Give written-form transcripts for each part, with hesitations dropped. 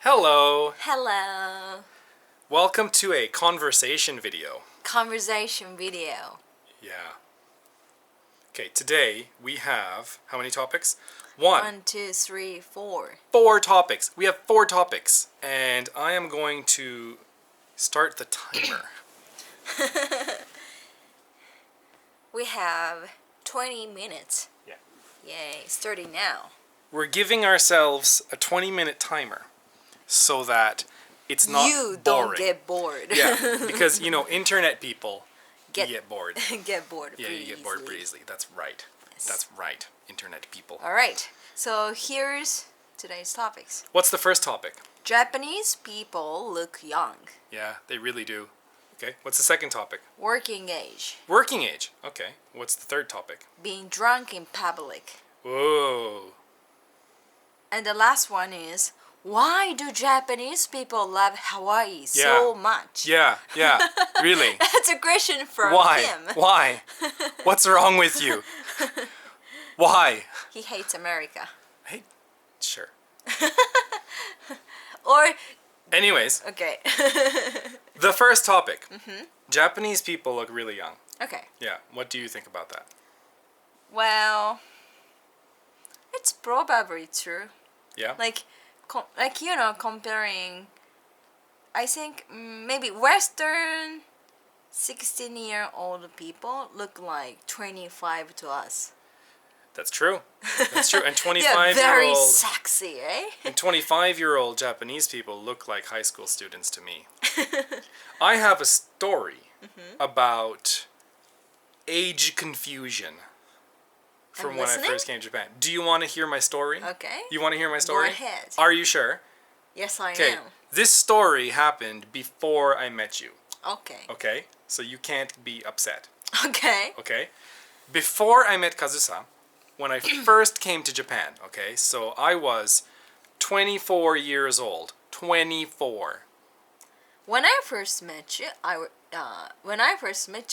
Hello! Hello! Welcome to a conversation video. Conversation video. Yeah. Okay, today we have, how many topics? 1, 2, 3, 4. 4 topics. We have 4 topics. And I am going to start the timer. We have 20 minutes. Yeah. Yay, starting now. We're giving ourselves a 20-minute timer so that it's not You boring. don't get bored. Yeah, because, you know, internet people get bored. Get bored Yeah, pretty you get bored easily. pretty easily. That's right. Yes. That's right, internet people. Alright, so here's today's topics. What's the first topic? Japanese people look young. Yeah, they really do. Okay, what's the second topic? Working age. Working age. Okay, what's the third topic? Being drunk in public. Whoa. And the last one is, why do Japanese people love Hawaii so much? Yeah, really. That's a question from Why? him. Why? What's wrong with you? Why? He hates America. Hey, sure. Or, Anyways, okay. the first topic. Japanese people look really young. Okay. Yeah, what do you think about that? Well, it's probably true. Yeah? Like you know, comparing, I think maybe Western 16-year-old people look like 25 to us. That's true. That's true. And Yeah, very 25-year-old sexy, eh? and 25-year-old Japanese people look like high school students to me. I have a story about age confusion from I'm when listening. I first came to Japan. Do you want to hear my story? Okay. You want to hear my story? Go ahead. Are you sure? Yes, I Okay. am. This story happened before I met you. Okay. Okay? So you can't be upset. Okay. Okay? Before I met Kazusa, when I first came to Japan, okay? So I was 24 years old. 24. When I first met you,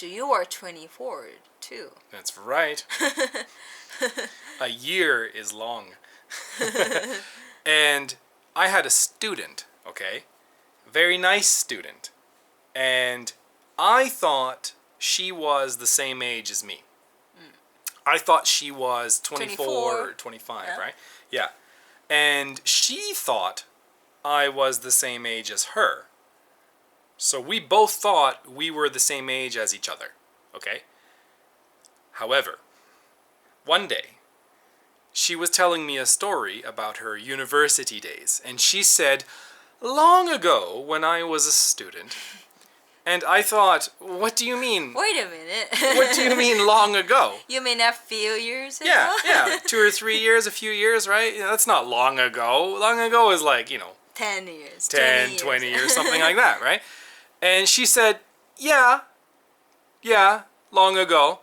you were 24 too. That's right. A year is long. And I had a student, okay? Very nice student. And I thought she was the same age as me. I thought she was 24 or 25, Yeah. right? Yeah. And she thought I was the same age as her. So we both thought we were the same age as each other, okay? However, one day, she was telling me a story about her university days, and she said, long ago when I was a student, and I thought, what do you mean? Wait a minute. What do you mean long ago? You mean a few years ago? Yeah, 2 or 3 years, a few years, right? Yeah, that's not long ago. Long ago is like, 10 years. 10, 20 years, something like that, right? And she said, yeah, long ago.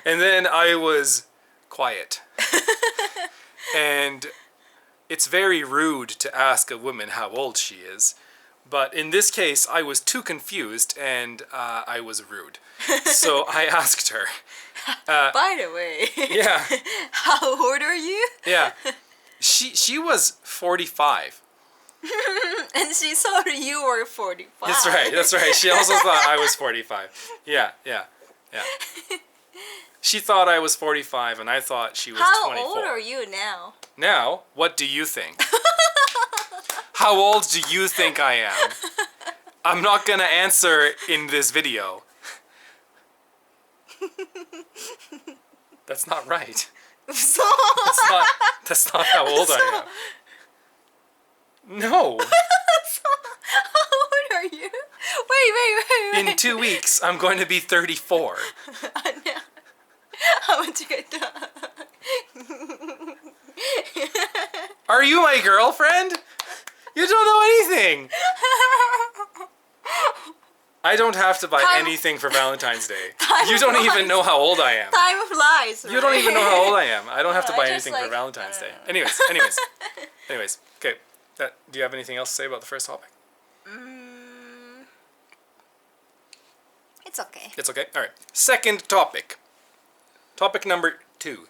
And then I was quiet. And it's very rude to ask a woman how old she is. But in this case, I was too confused and I was rude. So I asked her. By the way. Yeah. How old are you? Yeah. She was 45. And she thought you were 45. That's right. She also thought I was 45. Yeah. She thought I was 45 and I thought she was 24. How old are you now? Now, what do you think? How old do you think I am? I'm not gonna answer in this video. That's not right. That's not how old I am. No. How old are you? Wait. In 2 weeks, I'm going to be 34. How much you get done? Are you my girlfriend? You don't know anything. I don't have to buy anything for Valentine's Day. You don't even know how old I am. Time flies. You don't even know how old I am. I don't have to I buy just anything for like, Valentine's Day. Anyways. Okay. Do you have anything else to say about the first topic? It's okay. It's okay. All right. Second topic. Topic number 2.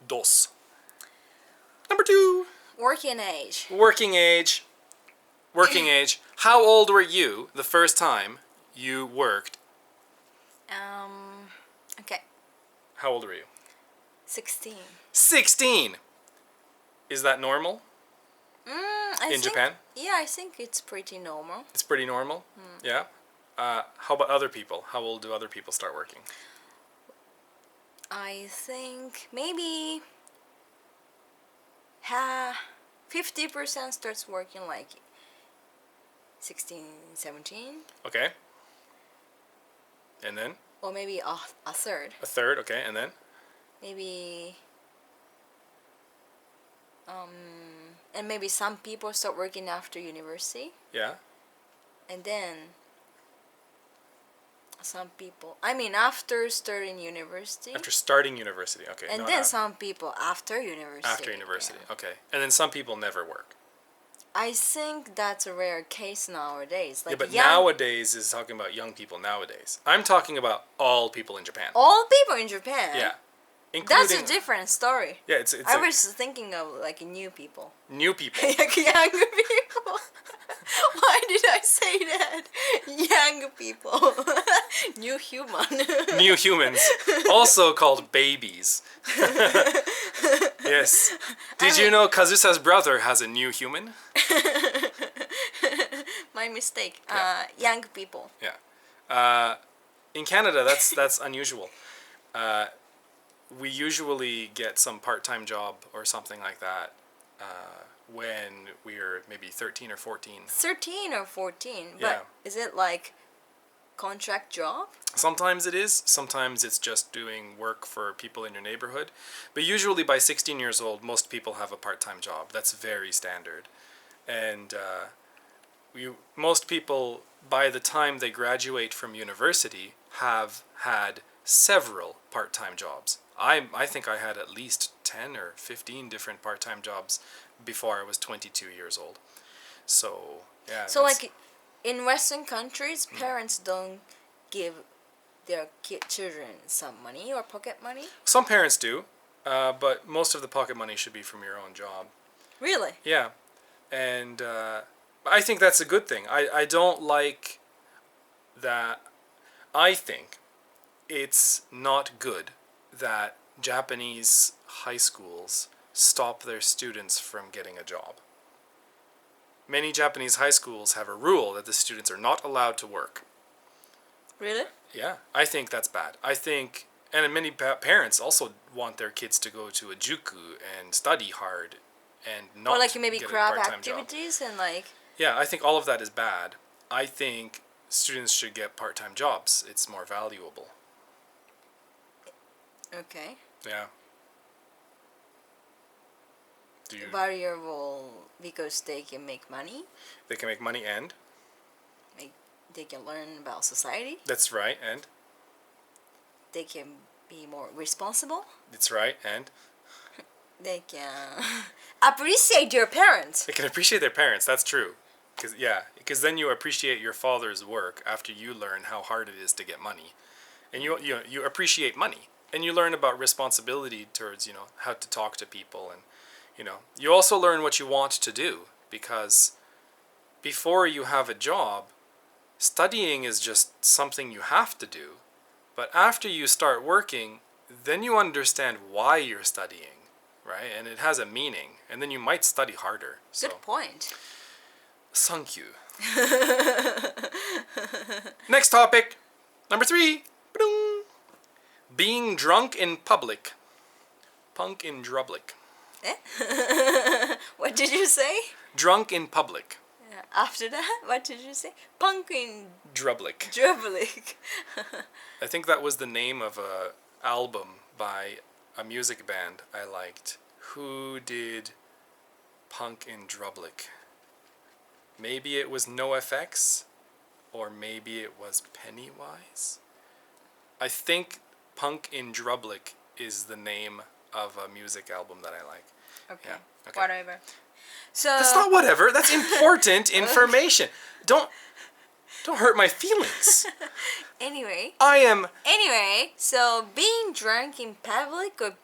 Dos. Number 2. Working age. Working age. Working age. How old were you the first time you worked? Okay. How old were you? 16. 16! Is that normal in Japan? Yeah, I think it's pretty normal. It's pretty normal? Yeah? How about other people? How old do other people start working? I think maybe 50% starts working like 16, 17. Okay. And then? Or maybe a third. A third, okay, and then? Maybe... and maybe some people start working after university. Yeah. And then... some people... I mean, after starting university. After starting university, okay. And then some people after university. After university, yeah. okay. And then some people never work. I think that's a rare case nowadays. Like Yeah, but nowadays is talking about young people nowadays. I'm talking about all people in Japan. All people in Japan? Yeah. That's a different story. Yeah, it's I was thinking of like new people. New people. Like young people. Why did I say that? Young people. New human. New humans. Also called babies. Yes. Did you know Kazusa's brother has a new human? My mistake. Yeah. Young people. Yeah. In Canada, that's unusual. We usually get some part-time job or something like that when we're maybe 13 or 14. 13 or 14? But Yeah. is it like contract job? Sometimes it is. Sometimes it's just doing work for people in your neighborhood. But usually by 16 years old, most people have a part-time job. That's very standard. And most people, by the time they graduate from university, have had several part-time jobs. I think I had at least 10 or 15 different part-time jobs before I was 22 years old. So, yeah. So like in Western countries, parents don't give their children some money or pocket money? Some parents do, but most of the pocket money should be from your own job. Really? Yeah. And I think that's a good thing. I don't like that. I think it's not good that Japanese high schools stop their students from getting a job. Many Japanese high schools have a rule that the students are not allowed to work. Really? Yeah, I think that's bad. I think, and many parents also want their kids to go to a juku and study hard and not or like maybe get a crab part-time activities job. and like... Yeah, I think all of that is bad. I think students should get part-time jobs. It's more valuable. Okay. Yeah. Do you? Valuable because they can make money. They can make money and? They can learn about society. That's right, and? They can be more responsible. That's right, and? They can appreciate your parents. They can appreciate their parents, that's true. Because then you appreciate your father's work after you learn how hard it is to get money. And you appreciate money. And you learn about responsibility towards, how to talk to people. And, you also learn what you want to do. Because before you have a job, studying is just something you have to do. But after you start working, then you understand why you're studying, right? And it has a meaning. And then you might study harder. So. Good point. Thank you. Next topic. Number 3. Ba-dum. Being drunk in public. Punk in drublic. Eh? What did you say? Drunk in public. After that, what did you say? Punk in Drublic. drublic. I think that was the name of a album by a music band I liked. Who did Punk in Drublic? Maybe it was NoFX, or maybe it was Pennywise. I think Punk in Drublic is the name of a music album that I like. Okay. Yeah, okay. Whatever. So that's not whatever. That's important information. Don't hurt my feelings. Anyway. I am. Anyway, so being drunk in public or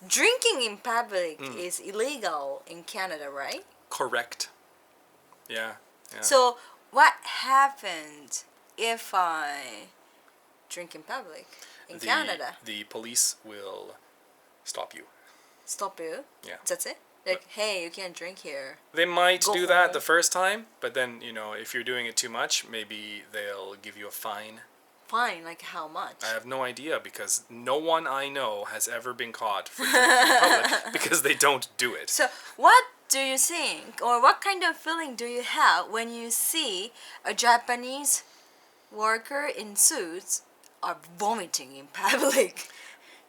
drinking in public is illegal in Canada, right? Correct. Yeah. So what happens if I drink in public in Canada? The police will stop you. Stop you? Yeah. That's it? Like, hey, you can't drink here. They might Go do that home. the first time, but then, if you're doing it too much, maybe they'll give you a fine. Fine, like how much? I have no idea because no one I know has ever been caught for drinking in public because they don't do it. So what do you think, or what kind of feeling do you have when you see a Japanese worker in suits are vomiting in public?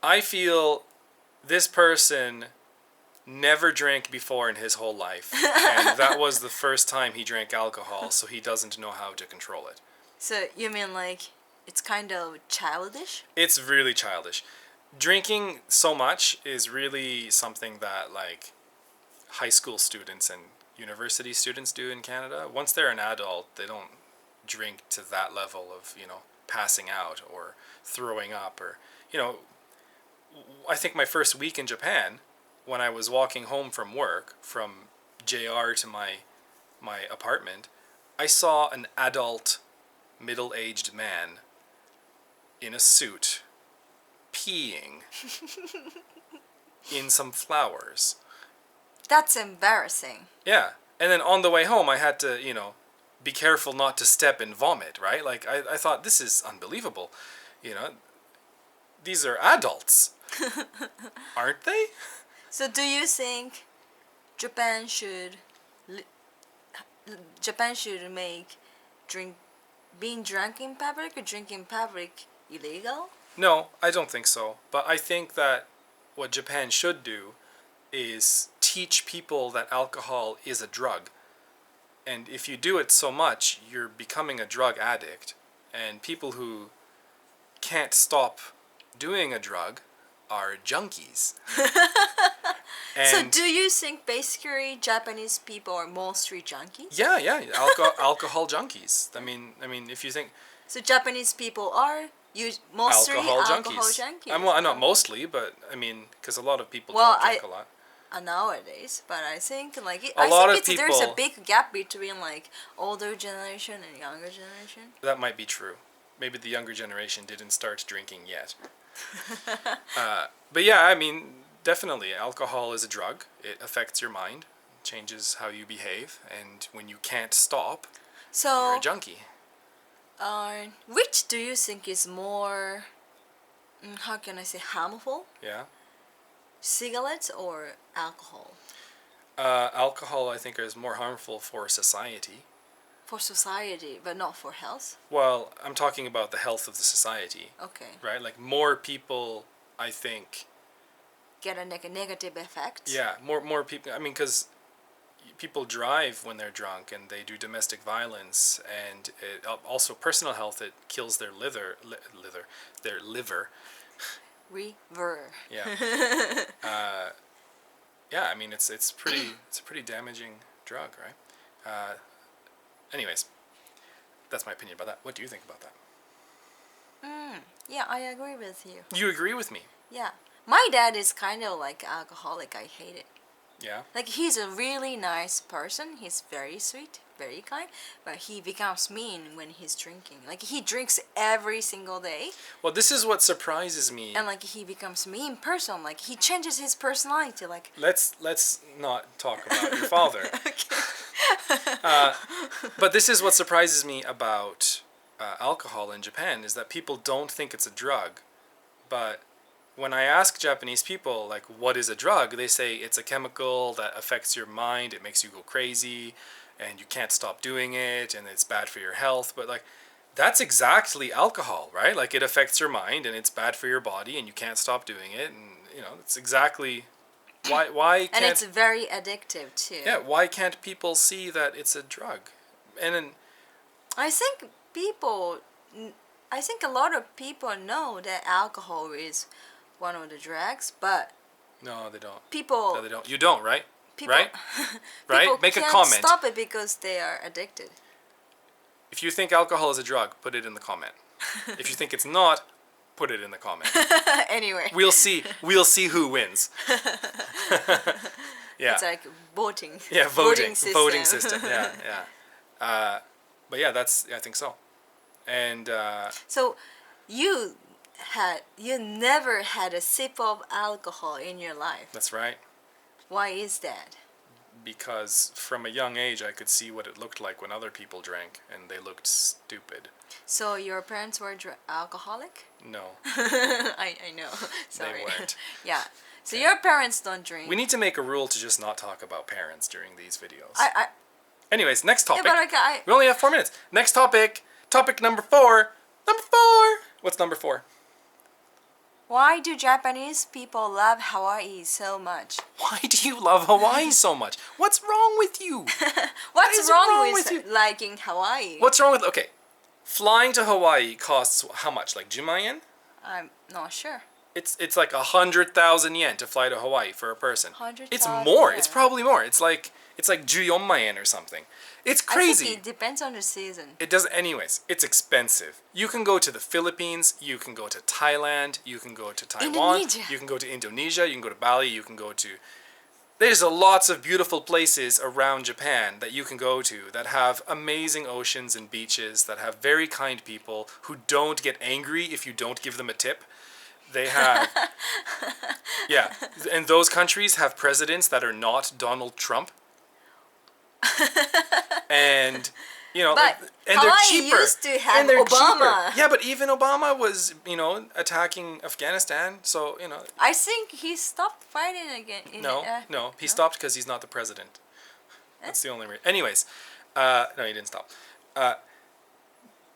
I feel this person never drank before in his whole life, and that was the first time he drank alcohol, so he doesn't know how to control it. So you mean like it's kind of childish? It's really childish. Drinking so much is really something that like high school students and university students do in Canada. Once they're an adult, they don't drink to that level of, passing out or throwing up or, I think my first week in Japan, when I was walking home from work, from JR to my apartment, I saw an adult, middle-aged man in a suit peeing in some flowers. That's embarrassing. Yeah. And then on the way home, I had to, be careful not to step and vomit, right? Like, I thought, this is unbelievable. These are adults. Aren't they? So do you think Japan should make being drunk in public or drinking in public illegal? No, I don't think so. But I think that what Japan should do is teach people that alcohol is a drug. And if you do it so much, you're becoming a drug addict. And people who can't stop doing a drug are junkies. So do you think basically Japanese people are mostly junkies? Yeah, alcohol junkies. I mean, if you think So Japanese people are mostly alcohol junkies. Well, not mostly, but I mean, because a lot of people Well, don't drink a lot. Nowadays, but I think like there's a big gap between like older generation and younger generation. That might be true. Maybe the younger generation didn't start drinking yet. But yeah, I mean, definitely, alcohol is a drug. It affects your mind, changes how you behave, and when you can't stop, you're a junkie. Which do you think is more, how can I say, harmful? Yeah. Cigarettes or alcohol? Alcohol, I think, is more harmful for society. For society, but not for health? Well, I'm talking about the health of the society. Okay. Right? Like, more people, I think... Get a negative effect? Yeah, more people... I mean, because people drive when they're drunk, and they do domestic violence, and also personal health, it kills their liver. River. Yeah. Yeah, I mean, it's a pretty damaging drug, right? Anyways, that's my opinion about that. What do you think about that? Yeah, I agree with you. You agree with me? Yeah. My dad is kind of like alcoholic. I hate it. Yeah? Like, he's a really nice person. He's very sweet, very kind. But he becomes mean when he's drinking. Like, he drinks every single day. Well, this is what surprises me. And, like, he becomes mean person. Like, he changes his personality. Like, Let's not talk about your father. Okay. But this is what surprises me about alcohol in Japan, is that people don't think it's a drug. But when I ask Japanese people, like, what is a drug, they say it's a chemical that affects your mind, it makes you go crazy, and you can't stop doing it, and it's bad for your health. But, like, that's exactly alcohol, right? Like, it affects your mind, and it's bad for your body, and you can't stop doing it, and, it's exactly... Why can't... And it's very addictive, too. Yeah, why can't people see that it's a drug? And then... I think a lot of people know that alcohol is one of the drugs, but No, they don't. people... No, they don't. You don't, right? People, right? Right? People Make a can't comment. stop it because they are addicted. If you think alcohol is a drug, put it in the comment. If you think it's not, put it in the comments. Anyway. We'll see who wins. Yeah. It's like voting. Yeah, voting system. Yeah. But yeah, I think so. And So you never had a sip of alcohol in your life. that's right. Why is that? Because from a young age, I could see what it looked like when other people drank, and they looked stupid. So your parents were alcoholic? No, I know. Sorry. they weren't. Yeah. So your parents don't drink. We need to make a rule to just not talk about parents during these videos. I Anyways, next topic. Yeah, but We only have 4 minutes. Next topic. Topic number 4. Number 4. What's number 4? Why do Japanese people love Hawaii so much? Why do you love Hawaii so much? What's wrong with you? What's is wrong, wrong with, with you? liking Hawaii? What's wrong with... Okay. Flying to Hawaii costs how much? Like 10万円? I'm not sure. It's like 100,000 yen to fly to Hawaii for a person. 100,000 It's more. yen. It's probably more. It's like 14万円 or something. It's I crazy. think it depends on the season. It does anyways. It's expensive. You can go to the Philippines, you can go to Thailand, you can go to Taiwan, Indonesia. you can go to Indonesia, you can go to Bali, you can go to... There's lots of beautiful places around Japan that you can go to that have amazing oceans and beaches, that have very kind people who don't get angry if you don't give them a tip. They have... Yeah. And those countries have presidents that are not Donald Trump. And... You know, But and Hawaii they're cheaper. used to have and they're Obama. cheaper. Yeah, but even Obama was, attacking Afghanistan. So, I think he stopped fighting again. no, he stopped because he's not the president. That's the only reason. Anyways, no, he didn't stop.